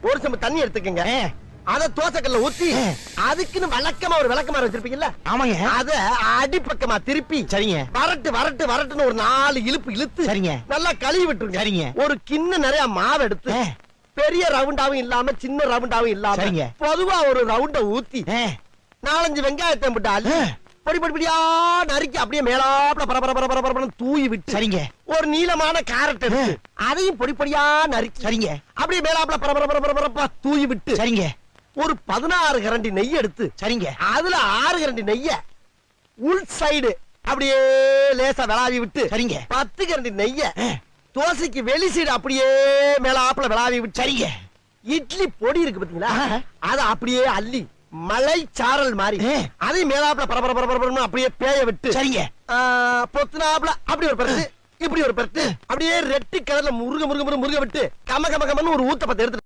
ஒரு செம்பு தண்ணி எடுத்துக்கங்க. அத தோசைக்கல்ல ஊத்தி அதுக்குன்னு வழக்கமா ஒரு விளக்கமாறு வச்சிருப்பீங்கல்ல? ஆமாங்க. அத அடிப்பக்கமா திருப்பி சரிங்க. வரட்டு வரட்டு வரட்டுன்னு ஒரு 4 இழுப்பு இழுத்து சரிங்க. நல்லா கழுவி விட்டுருங்க. சரிங்க. ஒரு கிண்ண நிறைய மாவு எடுத்து பெரிய ரவுண்டாவும் இல்லாம சின்ன ரவுண்டாவும் இல்லாம சரிங்க. பொதுவா ஒரு ரவுண்ட ஊத்தி 4-5 வெங்காயத்தை போட்டு அள்ளி பொடி பொடி பொடியா நறுக்கி அப்படியே மேலாப்ல பரபர தூவி விட்டு சரிங்க. ஒரு நீளமான கேரட் எடுத்து அதையும் பொடி பொடியா நறுக்கி சரிங்க. அப்படியே மேலாப்ல பரபர தூவி விட்டு சரிங்க. ஒரு 16 கரண்டி நெய் எடுத்து சரிங்க. அதுல 6 கரண்டி நெய்ய உள் சைடு அப்படியே லேசா விளாவி விட்டு சரிங்க. 10 கரண்டி நெய்ய தோசைக்கு வெளி சைடு அப்படியே மேலாப்ல விளாவி விட்டு சரிங்க. இட்லி பொடி இருக்கு பாத்தீங்களா? அத அப்படியே அள்ளி மலை சாரல் மாதிரி அதை மேலாப்ல பரபர அப்படியே பேய விட்டு சரிங்க. பொத்துனாப்ல அப்படி ஒரு பரட்டு இப்படி ஒரு பரட்டு அப்படியே ரெட்டி கலர்ல முருக முருக முருக விட்டு கம கம கமன்னு ஒரு ஊத்த பத்த எடுத்து